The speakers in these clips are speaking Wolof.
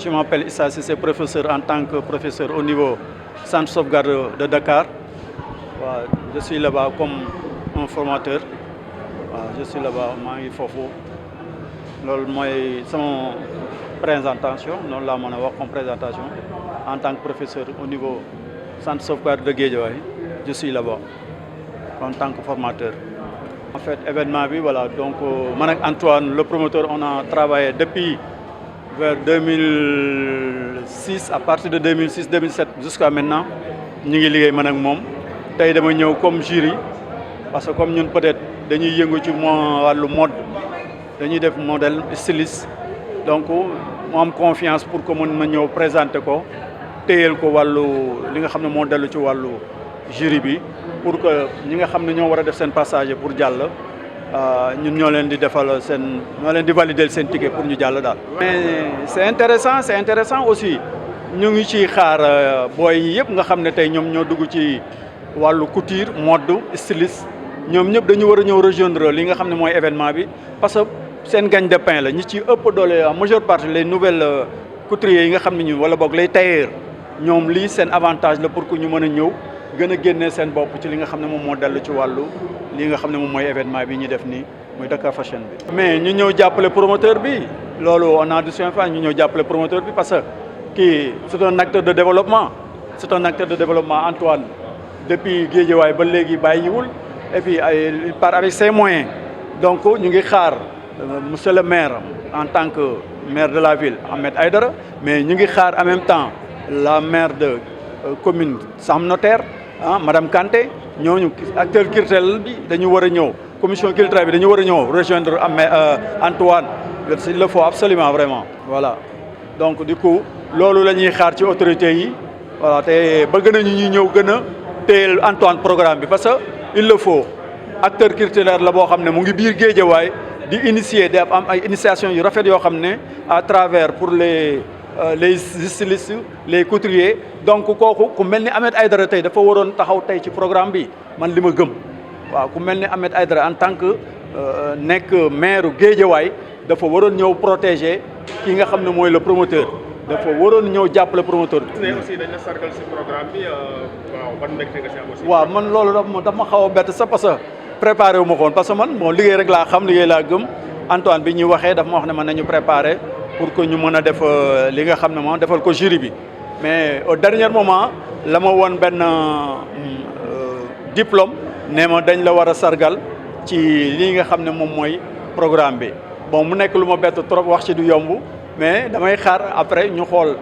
je m'appelle Issa Cissé, professeur en tant que professeur au niveau Centre Sauvegarde de Dakar. Je suis là-bas comme un formateur. Je suis là-bas, Mangi Fofo. C'est mon présentation, non là mon avoir comme présentation en tant que professeur au niveau Centre Sauvegarde de Guédiawaye. Je suis là-bas en tant que formateur. En fait, événement, voilà, donc Antoine, le promoteur, on a travaillé depuis vers 2006, à partir de 2006-2007 jusqu'à maintenant. Nous avons travaillé comme jury, parce que comme nous peut-être, nous avons le mode, nous avons des modèles stylistes. Donc, nous avons confiance pour que nous présenter ko, téyel ko walu li nga xamné mo delu ci walu jury bi pour que ñi nga xamné ñoo wara def sen passage pour jall ñun ñoo leen di défal sen ñoo leen di valider sen ticket pour ñu jall dal. Mais c'est intéressant aussi ñu ngi ci xaar boy yépp nga xamné tay ñom ñoo dugg ci walu couture mode styliste ñom ñëpp dañu wara ñëw rejoindre li nga xamné moy événement bi parce que sen gagne de pain la ñi ci ëpp doole en majeure partie les nouvelles couturiers yi nga xamné ñu wala bok les tailleurs ñom li sen avantage la pour que ñu mëna ñëw gëna génné sen bop ci li nga xamné mom mo delu ci walu li nga xamné mom moy événement bi ñi def ni moy Dakar Fashion bi. mais ñu ñëw jappalé promoteur bi lolu on a du soin fa ñu ñëw jappalé promoteur bi parce que qui c'est un acteur de développement Antoine depuis Guédiawaye ba légui bayiwul et puis il part avec ses moyens donc ñu ngi xaar monsieur le maire en tant que maire de la ville Ahmed Aïdara mais ñu ngi xaar en même temps la maire de commune Sam Notaire madame Kanté ñooñu acteur culturel bi dañu wara ñëw commission culturelle bi dañu wara ñëw rejoindre Antoine il le faut absolument vraiment voilà donc du coup lolu lañuy xaar ci autorité yi voilà té bëgg nañu ñi ñëw gëna téyel Antoine programme bi parce que il le faut acteur culturel la bo xamné mu ngi biir Guédiawaye di initier des am ay initiation yu rafet yo xamné à travers pour les stylistes les couturiers donc kooku ku melni Ahmed Aïdara tay dafa waroon taxaw tay ci programme bi man lima gëm waaw ku melni Ahmed Aïdara en tant que nek maire Guédiawaye dafa waroon ñëw protéger ki nga xam ne mooy le promoteur dafa waroon ñëw jàppale promoteur bi. aussi dañ la sargal ci programme bi waaw ban mbégte nga ci am aussi. waaw man loolu daf ma xaw a bett sax parce que préparé wu ma ko woon parce que man bon liggéey rek laa xam liggéey laa gëm Antoine bi ñuy waxee daf ma wax ne man nañu préparé pour que ñu mën a def li nga xam ne moom defal ko jury bi mais au dernier moment la ma woon benn diplôme ne ma dañ la war a sargal ci li nga xam ne moom mooy programme bi bon mu nekk lu ma bett trop wax ci du yomb mais damay xaar après ñu xool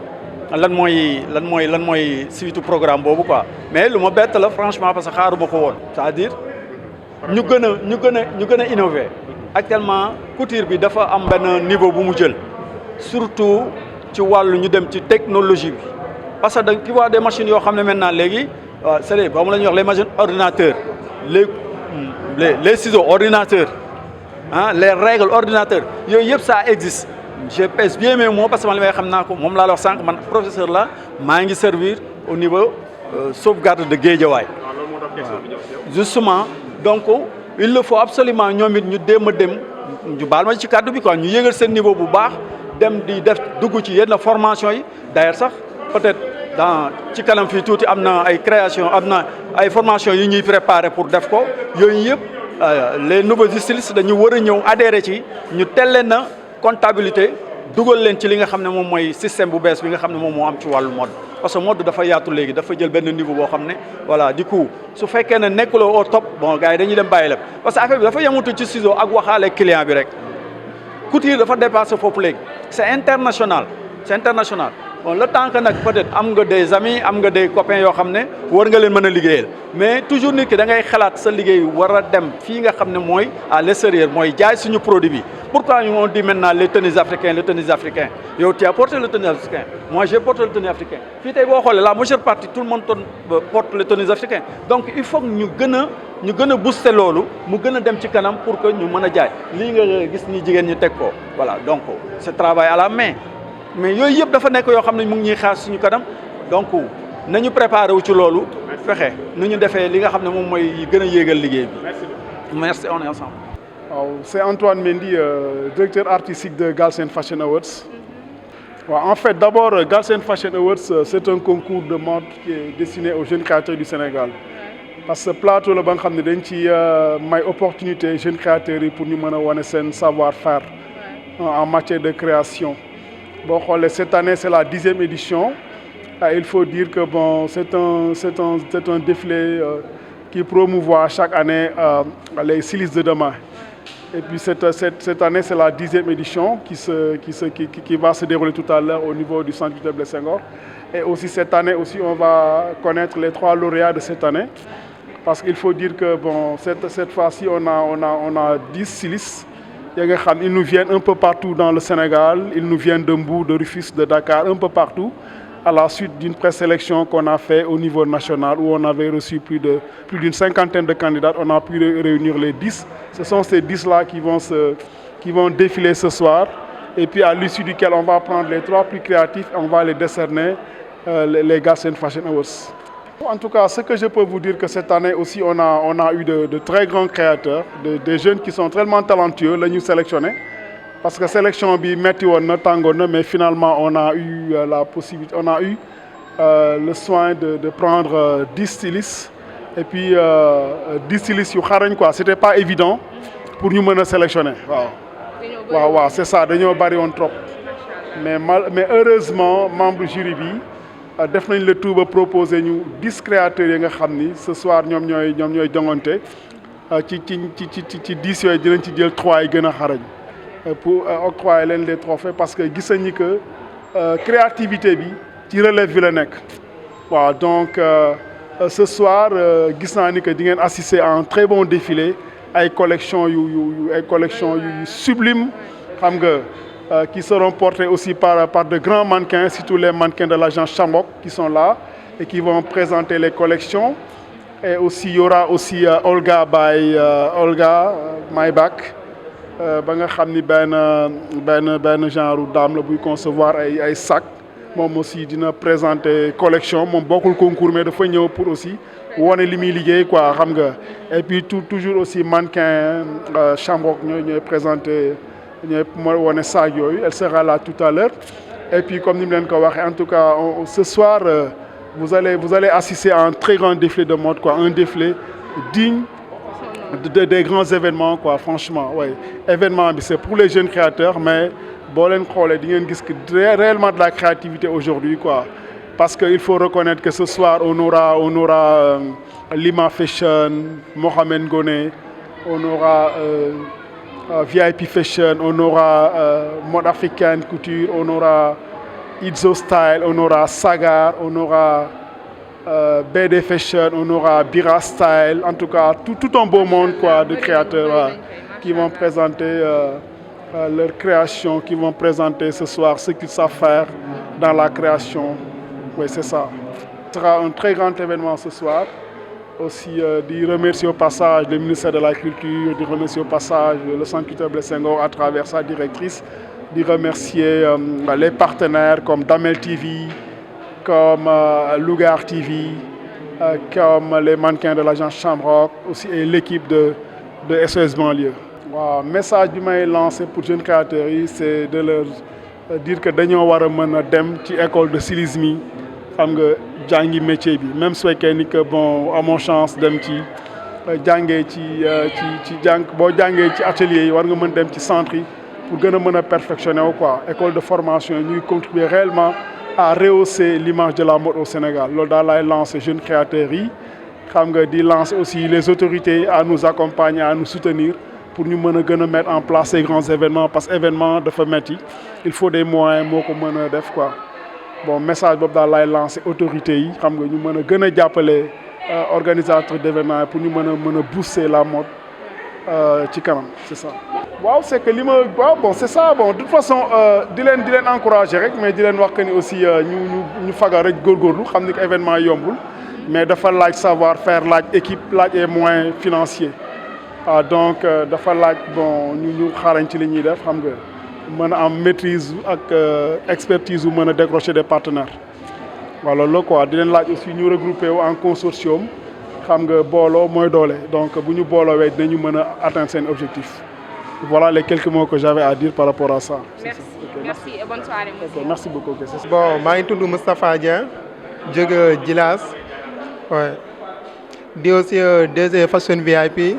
lan mooy suite programme boobu quoi mais lu ma bett la franchement parce que xaaruma ko woon c'est-à-dire ñu gën a innover actuellement couture bi dafa am benn niveau bu mu jël surtout ci wàllu ñu dem ci technologie bi parce que da nga vois des machines yoo xam ne maintenant léegi c'est ba mu la ñuy wax les machines ordinateurs les ciseaux ordinateurs les règles ordinateurs yooyu yëpp ça existe je pèse bien mes mots parce que man li may xam naa ko moom laa la wax sànq man professeur la maa ngi servir au niveau sauvegarde de Guédiawaye justement donc il le faut absolument ñoom it ñu dem ñu baal ma ci kàddu bi quoi ñu yëgal seen niveau bu baax dem di def dugg ci yenn formation yi d'ailleurs sax peut-être dans ci kanam fii tuuti am na ay création am na ay formation yi ñuy préparer pour def ko yooyu yëpp les nouveaux stylistes dañu war a ñëw adhérer ci ñu telle na comptabilité dugal leen ci li nga xam ne moom mooy système bu bees bi nga xam ne moom moo am ci wàllu mode parce que mode dafa yaatu léegi dafa jël benn niveau boo xam ne voilà du coup su fekkee ne nekkuloo au top bon gars yi dañuy dem bàyyi lépp parce que affaire bi dafa yemutu ci ciseau ak waxaale client bi rek couture dafa dépassé foofu léegi c'est international bon le temps que nag peut-être am nga des amis am nga des copains yoo xam ne war nga leen mën a liggéeyal mais toujours nit ki da ngay xalaat sa liggéey war a dem fii nga xam ne mooy à l'extérieur mooy jaay suñu produit bi pourquoi on dit maintenant les tenues africains yow tu as porté le tenue africain moi j'ai porté le tenue africain fii tey boo xoolee la majeure partie tout le monde porte les tenues africains donc il faut que ñu gën a booster loolu mu gën a dem ci kanam pour que ñu mën a jaay lii nga gis ni jigéen ñi teg ko voilà donc c'est travail à la main mais yooyu yëpp dafa nekk yoo xam ne mu ngi ñuy xaar suñu kanam donc nañu préparé wu ci loolu fexe nu ñu defee li nga xam ne moom mooy gën a yéegal liggéey bi merci on est ensemble. waaw c'est Antoine Mendy directeur artistique de Galsen Fashion Awards En fait, d'abord, Galsen Fashion Awards, c'est un concours de mode qui est destiné aux jeunes créateurs du Sénégal. Parce que plateau la ba nga xam ne dañ ci may opportunité jeunes créateurs yi pour ñu mën a wane seen savoir-faire en matière de création. Boo xoolee cette année c'est la 10e édition. Il faut dire que bon c'est un défilé qui promouvoit chaque année les stylistes de demain. Et puis cette année c'est la 10e édition qui va se dérouler tout à l'heure au niveau du centre culturel Blaise Senghor. Et aussi cette année aussi on va connaître les 3 lauréats de cette année. Parce qu'il faut dire que bon, cette fois-ci, on a 10 stylistes. Ils nous viennent un peu partout dans le Sénégal. Ils nous viennent de Mbour, de Rufisque, de Dakar, un peu partout. À la suite d'une présélection qu'on a fait au niveau national, où on avait reçu plus d'une 50aine de candidats, on a pu réunir les 10. Ce sont ces 10-là qui vont défiler ce soir. Et puis à l'issue duquel on va prendre les 3 plus créatifs et on va les décerner les Galsen Fashion Awards. En tout cas, ce que je peux vous dire que cette année aussi, on a eu de très grands créateurs, des jeunes qui sont tellement talentueux, les nous sélectionnés. Parce que sélection bi metti woon na tàngoon na mais finalement on a eu la possibilité, on a eu le soin de prendre 10 stylistes et puis 10 stylistes yu xarañ quoi. C'était pas évident pour ñu mën a sélectionner waaw c'est ça dañoo bari woon trop mais heureusement membre jury bi def nañ le tout ba proposer ñu 10 créateurs yi nga xam ni ce soir ñoom ñooy jongante ci 10 yooyu dinañ ci jël 3 yi gën a xarañ pour octroyer leen les trophées parce que gis nañu que créativité bi ci relève bi la nekk waaw donc ce soir gis naa ni que di ngeen assister à un très bon défilé ay collections yu sublimes xam nga qui seront portés aussi par de grands mannequins, surtout les mannequins de l'agence Chamok qui sont là et qui vont présenter les collections. Et aussi, il y aura aussi Olga by Olga Maybach, ba nga xam ni benn genre dame la buy concevoir ay sac moom aussi dina présenter collection moom bokkul concours mais dafa ñëw pour aussi wone li muy liggéey quoi xam nga. Et puis toujours aussi mannequin Chamok ñooy présenter. Elle sera là tout à l'heure. Et puis comme nous l'avons dit, en tout cas, ce soir, vous allez assister à un très grand défilé de mode, quoi, un défilé digne des grands événements, quoi, franchement. Ouais. Événement, c'est pour les jeunes créateurs, mais réellement de la créativité aujourd'hui, quoi. Parce qu'il faut reconnaître que ce soir, on aura Lima Fashion, Mohamed Ngoné, on aura VIP Fashion, on aura Mode Africaine Couture, on aura Itzo Style, on aura Sagar, on aura BD Fashion, on aura Bira Style, en tout cas tout un beau monde quoi, de créateurs qui vont présenter leur création, qui vont présenter ce soir ce qu'ils savent faire dans la création. Oui, c'est ça. Ce sera un très grand événement ce soir. Aussi de remercier au passage le ministère de la Culture, de remercier au passage le centre culturel Blaise Senghor à travers sa directrice, de remercier les partenaires comme Damel TV, comme Lugar TV, comme les mannequins de l'agence Chamrock aussi et l'équipe de SOS Banlieue. Waaw message bi may lancé pour jeunes créateurs yi c'est de leur dire que dañoo war a mën a dem ci école de stylisme yi xam nga jàngi métier bi même su fekkee ni que bon amoo chance dem ci jàngee ci boo jàngee ci atelier yi war nga mën dem ci centre yi pour gën a mën a perfectionner wu quoi école de formation ñuy contribuer réellement à rehausser l'image de la mode au Sénégal loolu daal lay lancer jeunes créateurs yi xam nga di lancer aussi les autorités à nous accompagner à nous soutenir pour ñu mën a gën a mettre en place ces grands événements parce que événement dafa metti il faut des moyens moo ko mën a def quoi. Bon message boobu daal lay lancer autorités yi xam nga ñu mën a gën a jàppale organisateurs d'événements pour ñu mën a booster la mode ci kanam c'est ça. waaw c'est que bon c'est ça bon de toute façon di leen encourager rek mais di leen wax que ni aussi ñu fagal rek góorgóorlu xam ni que événement yombul mais dafa laaj savoir-faire laaj équipe laaj ay moyens financiers donc dafa laaj bon ñu xarañ ci li ñuy def xam nga. mën a am maîtrise ak expertise wu mën a décrocher des partenaires voilà loolu quoi di leen laaj aussi ñu regrouper wu en consortium xam nga booloo mooy doole donc bu ñu booloowee dinañu mën a atteindre seen objectif Voilà les quelques mots que j'avais à dire par rapport à ça. Merci. Merci et bonne soirée, monsieur. Ok, merci beaucoup. Bon, maa ngi tudd Moustapha Dieng jóge Djilas ouais. di aussi DG Fashion VIP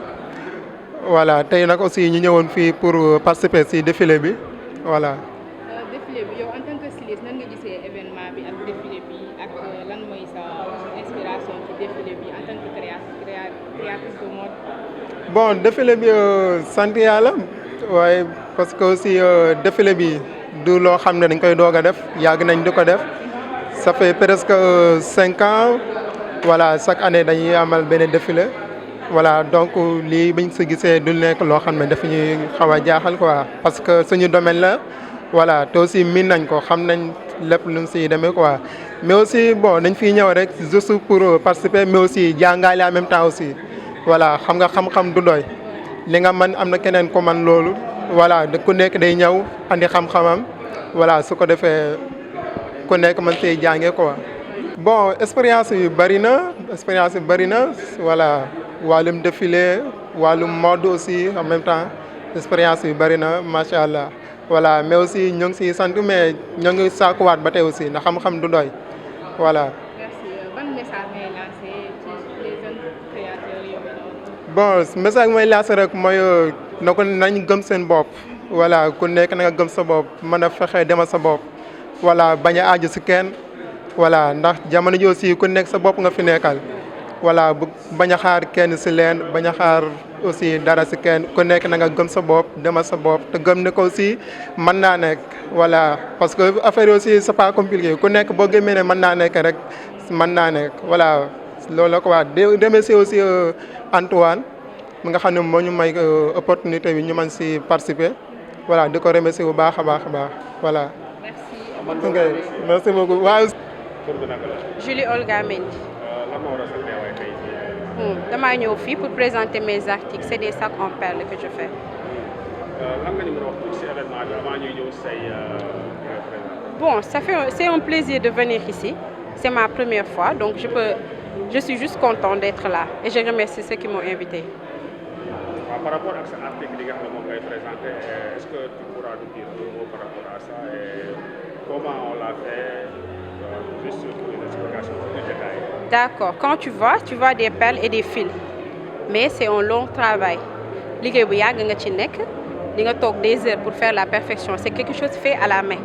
voilà tey nag aussi ñu ñëwoon fii pour participer ci défilé bi voilà. Défilé bi yow en tant que styliste nan nga gisee événement bi ak défilé bi ak lan mooy sa inspiration ci défilé bi en tant que créatrice de mode. Bon défilé bi sant yàlla waaye parce que aussi défilé bi du loo xam ne dañ koy doog a def yàgg nañ di ko def ça fait presque 5 ans voilà chaque année dañuy amal benn défilé voilà donc lii biñ si gisee du nekk loo xam ne dafa ñuy xaw a jaaxal quoi parce que suñu domaine la voilà te aussi miin nañ ko xam nañ lépp lu mu siy demee quoi mais aussi bon dañ fiy ñëw rek juste pour participer mais aussi jàngale en même temps aussi voilà xam nga xam-xam du doy li nga mën am na keneen ko man loolu voilà ku nekk day ñëw andi xam-xamam voilà su ko defee ku nekk mën see jàngee quoi. bon expérience yu bëri na voilà wàllum défilé wàllum mode aussi en même temps expérience yu bëri na macha allah voilà mais aussi ñoo ngi siy sant mais ñoo ngi saakuwaat ba tey aussi ndax xam-xam du doy voilà. Merci. Ban message ngay lancé ci les jeunes créateurs yooyu noonu. bon message mooy lancé rek mooy na ko nañ gëm seen bopp voilà ku nekk na nga gëm sa bopp mën a fexe demal sa bopp voilà bañ a aaju si kenn voilà ndax jamono ji aussi ku nekk sa bopp nga fi nekkal voilà bu bañ a xaar kenn si leen bañ a xaar aussi dara si kenn ku nekk na nga gëm sa bopp demal sa bopp te gëm ne ko aussi mën naa nekk voilà parce que affaire aussi c'est pas compliqué ku nekk boo gëmee ne mën naa nekk rek mën naa nekk voilà loolu la ko waa remercier aussi Antoine mi nga xam ne moo ñu may opportunité bi ñu mën si participer voilà di ko remercier bu baax a baax voilà. Merci. ok merci beaucoup waaw. Julie Olga Mendy. lan moo waral sa teewaay tey jii. damaa ñëw fii pour présenter mes articles c'est des sacs en perles que je fais. lan nga ñu mën a wax tuuti si événement bi avant ñuy ñëw say Bon, c'est un plaisir de venir ici. C'est ma première fois, donc je suis juste contente d'être là. Et je remercie ceux qui m'ont invité. Par rapport à cet article que vous avez présenté, est-ce que tu pourras nous dire un mot par rapport à ça et comment on l'a fait, juste pour une explication plus détaillée. D'accord. Quand tu vois des perles et des fils. Mais c'est un long travail. Liggéey bu yàgg nga ci nekk, di nga toog des heures pour faire la perfection. C'est quelque chose fait à la main.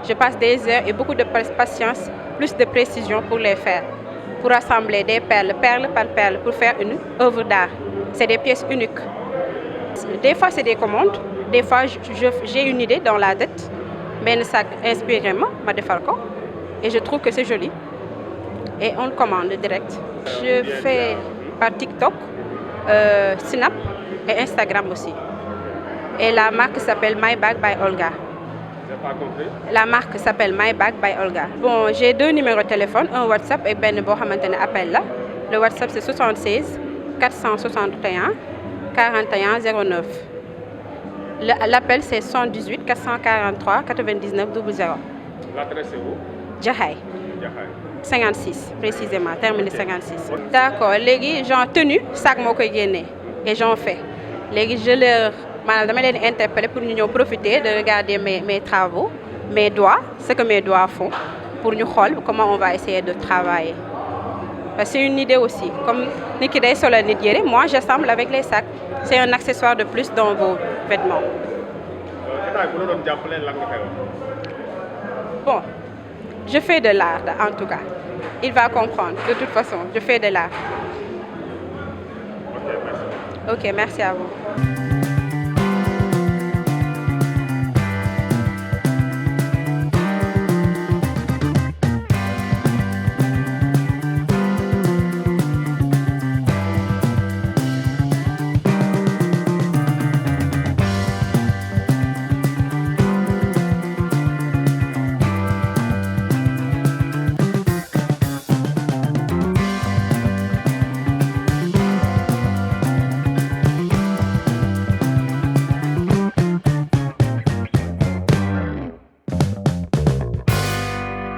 Je passe des heures et beaucoup de patience, plus de précision pour les faire. Pour assembler des perles, perle par perle, pour faire une œuvre d'art. C'est des pièces uniques. Des fois, c'est des commandes. Des fois, j'ai une idée dans la tête. Mais ça inspire ma defar ko. Et je trouve que c'est joli. Et on le commande direct. Je fais par TikTok, Snap et Instagram aussi. Et la marque s'appelle My Bag by Olga. J'ai pas compris. La marque s'appelle My Bag by Olga. Bon, j'ai 2 numéros de téléphone, un WhatsApp et ben bo xamantene appel là. Le WhatsApp c'est 76 461 41 09. L'appel c'est 118 443 99 00. L'adresse est où? Jaxaay. Jaxaay. 56 précisément, terminé 56. D'accord, légui j'en tenue sac moo koy génnee et j'en fais. Légui je leur maanaam dama leen interpeller pour ñu ñëw profiter de regarder mes travaux, mes doigts, ce que mes doigts font, pour ñu xool comment on va essayer de travailler. Parce que c'est une idée aussi. Comme nit ki day solal nit yére, moi j'assemble avec les sacs. C'est un accessoire de plus dans vos vêtements. État bu la doon jàppale lan nga koy wax. Bon, je fais de l'art en tout cas. Il va comprendre. De toute façon, je fais de l'art. Ok, merci. Ok, merci à vous.